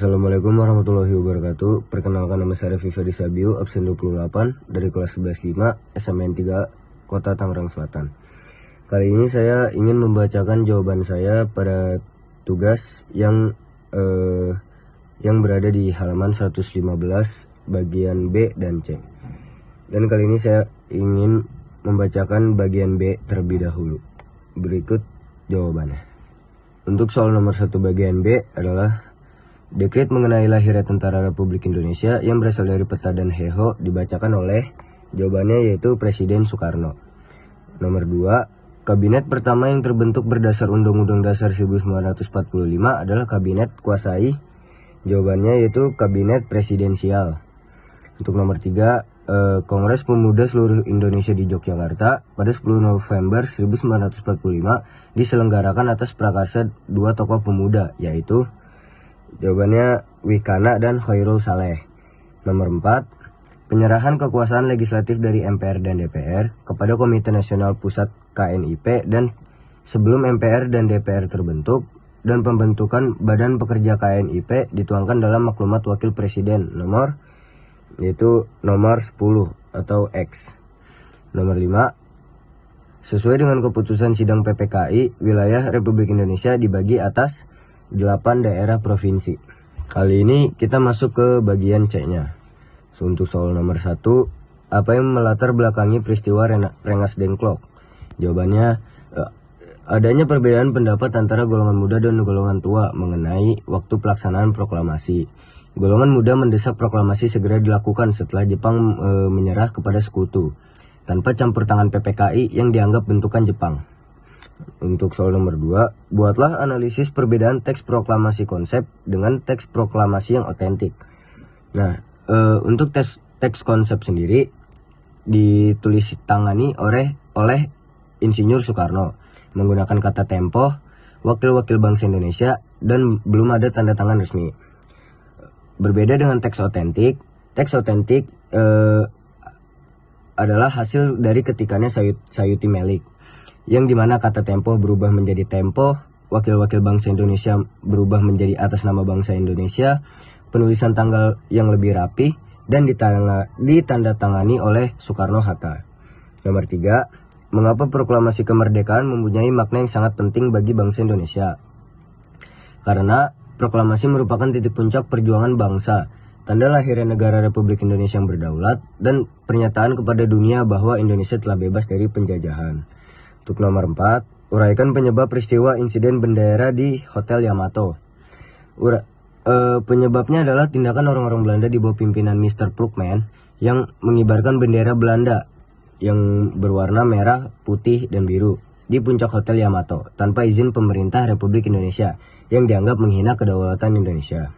Assalamualaikum warahmatullahi wabarakatuh. Perkenalkan, nama saya Viva Disabiu, absen 28 dari kelas 11-5 SMN 3 Kota Tangerang Selatan. Kali ini saya ingin membacakan jawaban saya pada tugas yang berada di halaman 115 bagian B dan C. Dan kali ini saya ingin membacakan bagian B terlebih dahulu. Berikut jawabannya. Untuk soal nomor 1 bagian B adalah dekret mengenai lahirnya Tentara Republik Indonesia yang berasal dari peta dan heho dibacakan oleh jawabannya yaitu Presiden Soekarno. Nomor 2, kabinet pertama yang terbentuk berdasar Undang-Undang Dasar 1945 adalah kabinet kuasai. Jawabannya yaitu kabinet presidensial. Untuk nomor 3, Kongres Pemuda Seluruh Indonesia di Yogyakarta pada 10 November 1945 diselenggarakan atas prakarsa 2 tokoh pemuda, yaitu jawabannya Wikana dan Khairul Saleh. Nomor 4, penyerahan kekuasaan legislatif dari MPR dan DPR kepada Komite Nasional Pusat KNIP dan sebelum MPR dan DPR terbentuk, dan pembentukan Badan Pekerja KNIP dituangkan dalam Maklumat Wakil Presiden nomor 10 atau X. Nomor 5, sesuai dengan keputusan sidang PPKI, wilayah Republik Indonesia dibagi atas 8 daerah provinsi. Kali ini kita masuk ke bagian C-nya. Untuk soal nomor 1, apa yang melatar belakangi peristiwa Rengas Dengklok? Jawabannya, adanya perbedaan pendapat antara golongan muda dan golongan tua mengenai waktu pelaksanaan proklamasi. Golongan muda mendesak proklamasi segera dilakukan setelah Jepang menyerah kepada sekutu, tanpa campur tangan PPKI yang dianggap bentukan Jepang. Untuk soal nomor 2, buatlah analisis perbedaan teks proklamasi konsep dengan teks proklamasi yang otentik. Nah, untuk teks konsep sendiri ditulis tangani oleh Insinyur Soekarno menggunakan kata tempo, wakil-wakil bangsa Indonesia, dan belum ada tanda tangan resmi. Berbeda dengan teks otentik adalah hasil dari ketikannya Sayuti Melik, yang dimana kata tempo berubah menjadi tempo, wakil-wakil bangsa Indonesia berubah menjadi atas nama bangsa Indonesia, penulisan tanggal yang lebih rapi, dan ditandatangani oleh Soekarno-Hatta. Nomor 3, mengapa proklamasi kemerdekaan mempunyai makna yang sangat penting bagi bangsa Indonesia? Karena proklamasi merupakan titik puncak perjuangan bangsa, tanda lahirnya negara Republik Indonesia yang berdaulat, dan pernyataan kepada dunia bahwa Indonesia telah bebas dari penjajahan. Untuk nomor 4, uraikan penyebab peristiwa insiden bendera di Hotel Yamato. Penyebabnya adalah tindakan orang-orang Belanda di bawah pimpinan Mr. Plukman yang mengibarkan bendera Belanda yang berwarna merah, putih, dan biru di puncak Hotel Yamato tanpa izin pemerintah Republik Indonesia yang dianggap menghina kedaulatan Indonesia.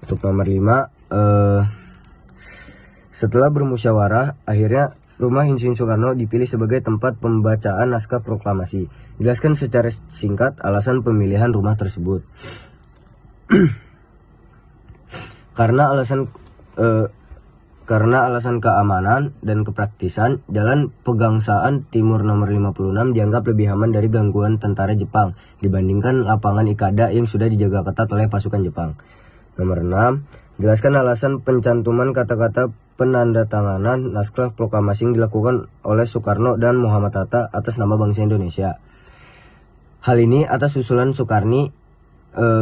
Untuk nomor 5, setelah bermusyawarah, akhirnya Rumah Insinyur Soekarno dipilih sebagai tempat pembacaan naskah proklamasi. Jelaskan secara singkat alasan pemilihan rumah tersebut. Karena alasan keamanan dan kepraktisan, Jalan Pegangsaan Timur nomor 56 dianggap lebih aman dari gangguan tentara Jepang dibandingkan lapangan Ikada yang sudah dijaga ketat oleh pasukan Jepang. Nomor 6, jelaskan alasan pencantuman kata-kata penandatanganan naskah proklamasi yang dilakukan oleh Soekarno dan Muhammad Hatta atas nama bangsa Indonesia. Hal ini atas usulan Soekarni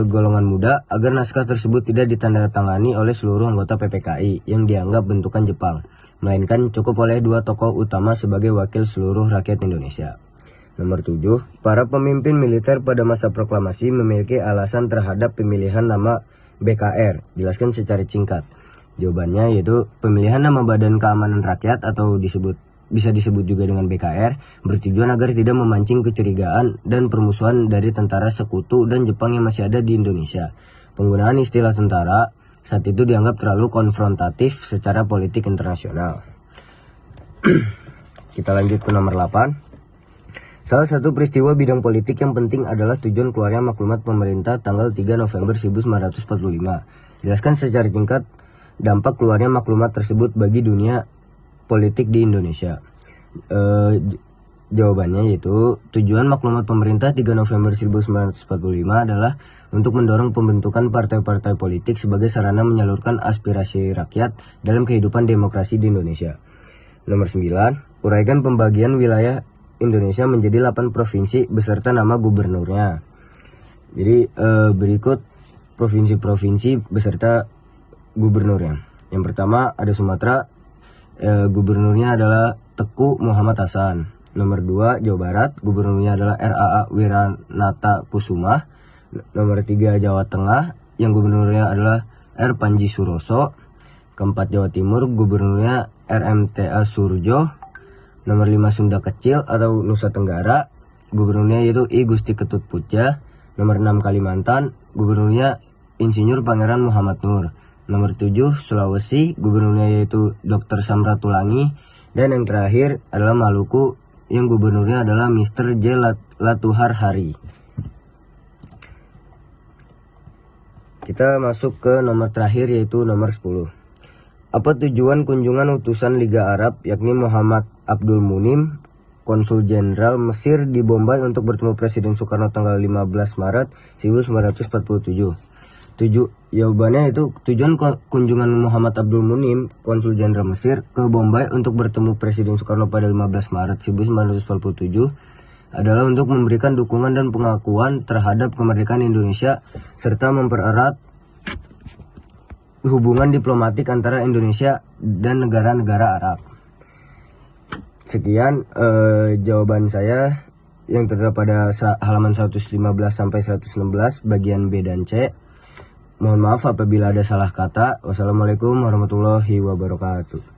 golongan muda agar naskah tersebut tidak ditandatangani oleh seluruh anggota PPKI yang dianggap bentukan Jepang, melainkan cukup oleh 2 tokoh utama sebagai wakil seluruh rakyat Indonesia. Nomor 7, para pemimpin militer pada masa proklamasi memiliki alasan terhadap pemilihan nama BKR. Jelaskan secara singkat. Jawabannya yaitu pemilihan nama Badan Keamanan Rakyat atau bisa disebut juga dengan BKR bertujuan agar tidak memancing kecurigaan dan permusuhan dari tentara sekutu dan Jepang yang masih ada di Indonesia. Penggunaan istilah tentara saat itu dianggap terlalu konfrontatif secara politik internasional. Kita lanjut ke nomor 8. Salah satu peristiwa bidang politik yang penting adalah tujuan keluarnya maklumat pemerintah tanggal 3 November 1945. Jelaskan secara singkat dampak keluarnya maklumat tersebut bagi dunia politik di Indonesia. jawabannya yaitu tujuan maklumat pemerintah 3 November 1945 adalah untuk mendorong pembentukan partai-partai politik sebagai sarana menyalurkan aspirasi rakyat dalam kehidupan demokrasi di Indonesia. Nomor 9, uraikan pembagian wilayah Indonesia menjadi 8 provinsi beserta nama gubernurnya. Jadi berikut provinsi-provinsi beserta gubernurnya. Yang pertama ada Sumatera, gubernurnya adalah Teku Muhammad Hasan. Nomor 2 Jawa Barat, gubernurnya adalah RAA Wiranata Kusuma. Nomor 3 Jawa Tengah, yang gubernurnya adalah R Panji Suroso. Keempat Jawa Timur, gubernurnya RMTA Surjo. Nomor 5 Sunda Kecil atau Nusa Tenggara, gubernurnya yaitu I Gusti Ketut Putja. Nomor 6 Kalimantan, gubernurnya Insinyur Pangeran Muhammad Nur. Nomor 7 Sulawesi, gubernurnya yaitu Dr. Samratulangi. Dan yang terakhir adalah Maluku, yang gubernurnya adalah Mr. J. Latuhar Hari. Kita masuk ke nomor terakhir yaitu nomor 10. Apa tujuan kunjungan utusan Liga Arab yakni Muhammad Abdul Munim, Konsul Jenderal Mesir di Bombay untuk bertemu Presiden Soekarno tanggal 15 Maret 1947? Jawabannya itu tujuan kunjungan Muhammad Abdul Munim, Konsul Jenderal Mesir ke Bombay untuk bertemu Presiden Soekarno pada 15 Maret 1947 adalah untuk memberikan dukungan dan pengakuan terhadap kemerdekaan Indonesia serta mempererat hubungan diplomatik antara Indonesia dan negara-negara Arab. Sekian jawaban saya yang terdapat pada halaman 115 sampai 116 bagian B dan C. Mohon maaf apabila ada salah kata. Wassalamualaikum warahmatullahi wabarakatuh.